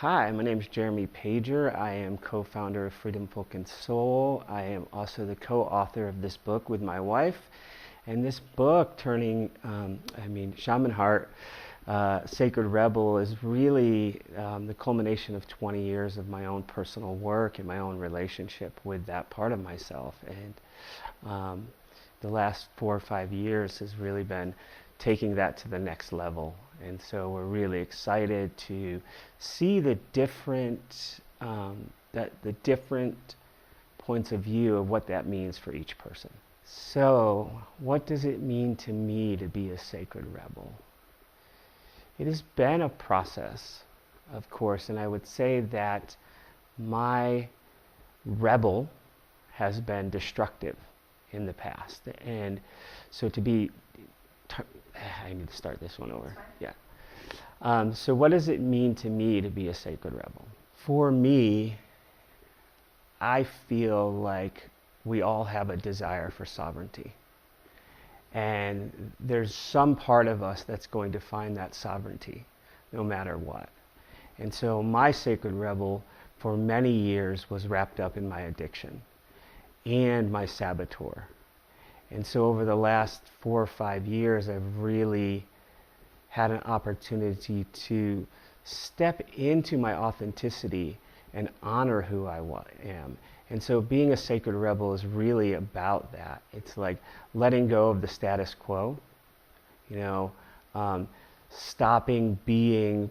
Hi, my name is Jeremy Pajer. I am co-founder of Freedom, Folk, and Soul. I am also the co-author of this book with my wife. And this book, Shaman Heart, Sacred Rebel, is really the culmination of 20 years of my own personal work and my own relationship with that part of myself. And the last 4 or 5 years has really been taking that to the next level. And so we're really excited to see the different points of view of what that means for each person. So, what does it mean to me to be a sacred rebel? It has been a process, of course, and I would say that my rebel has been destructive in the past. And so I need to start this one over. Yeah. So what does it mean to me to be a sacred rebel? For me, I feel like we all have a desire for sovereignty. And there's some part of us that's going to find that sovereignty, no matter what. And so my sacred rebel for many years was wrapped up in my addiction and my saboteur. And so over the last 4 or 5 years, I've really had an opportunity to step into my authenticity and honor who I am. And so being a sacred rebel is really about that. It's like letting go of the status quo, stopping being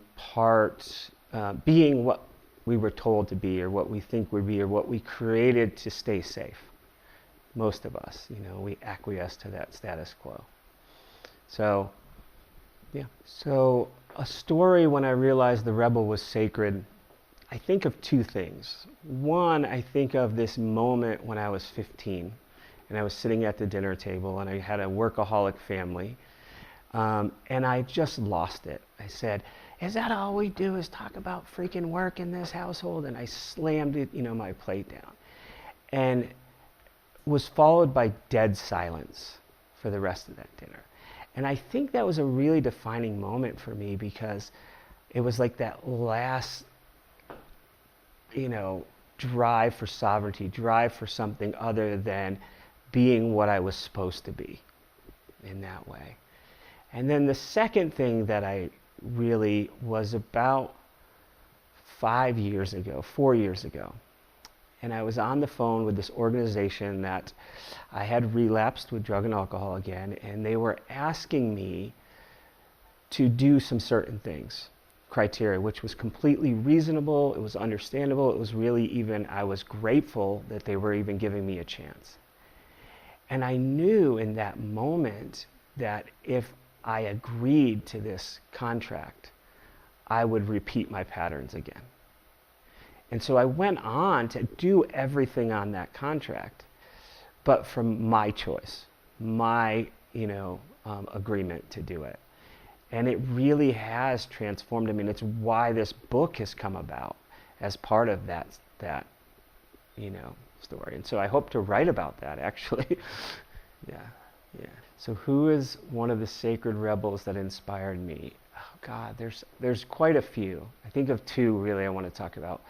being what we were told to be or what we think we'd be or what we created to stay safe. Most of us, we acquiesce to that status quo. So, yeah. So a story when I realized the rebel was sacred, I think of 2 things. One, I think of this moment when I was 15 and I was sitting at the dinner table and I had a workaholic family and I just lost it. I said, is that all we do is talk about freaking work in this household? And I slammed it, my plate down. And was followed by dead silence for the rest of that dinner. And I think that was a really defining moment for me because it was like that last, drive for sovereignty, drive for something other than being what I was supposed to be in that way. And then the second thing that I really was about 4 years ago. And I was on the phone with this organization that I had relapsed with drug and alcohol again, and they were asking me to do some certain things, criteria, which was completely reasonable, it was understandable, it was really I was grateful that they were even giving me a chance. And I knew in that moment that if I agreed to this contract, I would repeat my patterns again. And so I went on to do everything on that contract, but from my choice, my agreement to do it. And it really has transformed. It's why this book has come about as part of that story. And so I hope to write about that, actually. Yeah. So who is one of the sacred rebels that inspired me? Oh God, there's quite a few. I think of 2 really I want to talk about.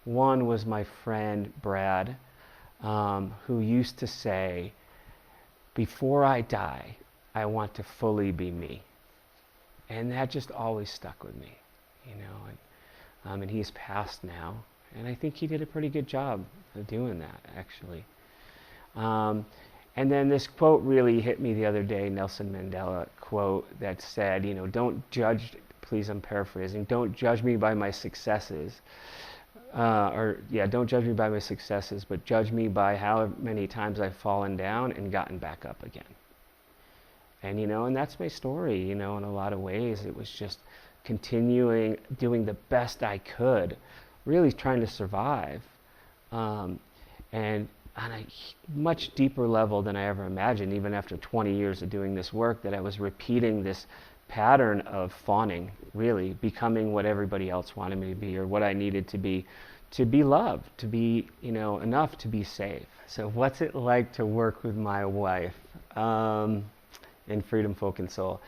One was my friend Brad, who used to say, before I die, I want to fully be me. And that just always stuck with me, and he's passed now. And I think he did a pretty good job of doing that, actually. And then this quote really hit me the other day, Nelson Mandela quote that said, don't judge, please, I'm paraphrasing, don't judge me by my successes. Don't judge me by my successes, but judge me by how many times I've fallen down and gotten back up again. And, and that's my story, in a lot of ways. It was just continuing, doing the best I could, really trying to survive. And on a much deeper level than I ever imagined, even after 20 years of doing this work, that I was repeating this pattern of fawning, really becoming what everybody else wanted me to be or what I needed to be loved, to be, enough to be safe. So what's it like to work with my wife in Freedom, Folk, and Soul?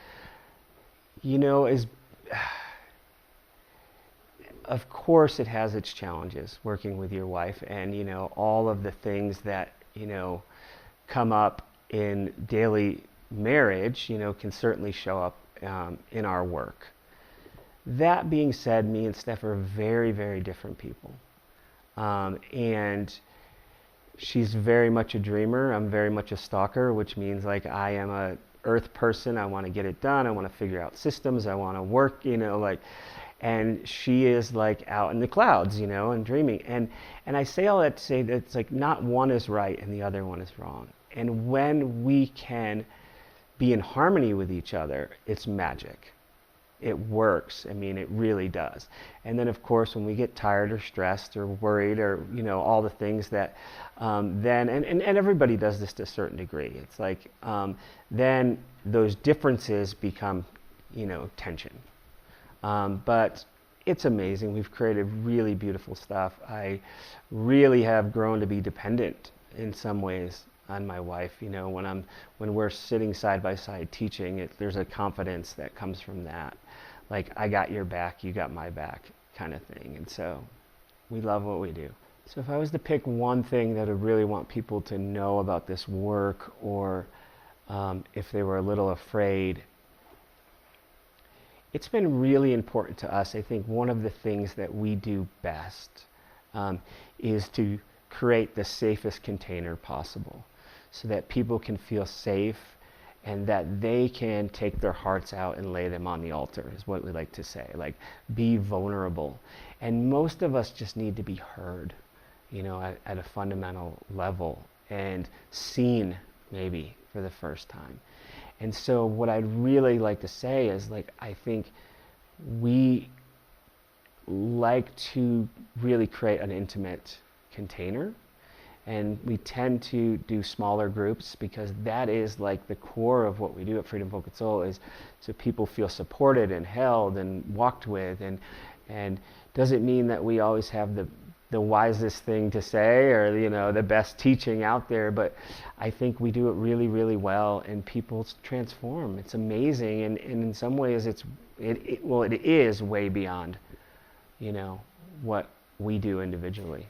of course it has its challenges working with your wife, and all of the things that come up in daily marriage can certainly show up in our work. That being said, me and Steph are very, very different people, and she's very much a dreamer. I'm very much a stalker, which means like I am a earth person. I want to get it done. I want to figure out systems. I want to work, and she is like out in the clouds, and dreaming. And I say all that to say that it's like not one is right and the other one is wrong. And when we can be in harmony with each other, it's magic. It works. I mean, it really does. And then, of course, when we get tired or stressed or worried or, all the things that then, and everybody does this to a certain degree. It's like then those differences become, tension. But it's amazing. We've created really beautiful stuff. I really have grown to be dependent in some ways on my wife. When we're sitting side by side teaching, there's a confidence that comes from that. Like, I got your back, you got my back kind of thing. And so we love what we do. So if I was to pick one thing that I really want people to know about this work, or if they were a little afraid, it's been really important to us. I think one of the things that we do best is to create the safest container possible so that people can feel safe and that they can take their hearts out and lay them on the altar, is what we like to say. Like, be vulnerable. And most of us just need to be heard, at a fundamental level and seen maybe for the first time. And so what I'd really like to say is, like, I think we like to really create an intimate container, and we tend to do smaller groups because that is like the core of what we do at Freedom Focused Soul, is so people feel supported and held and walked with, and doesn't mean that we always have the wisest thing to say or the best teaching out there, but I think we do it really, really well, and people transform. It's amazing, and in some ways it is way beyond what we do individually.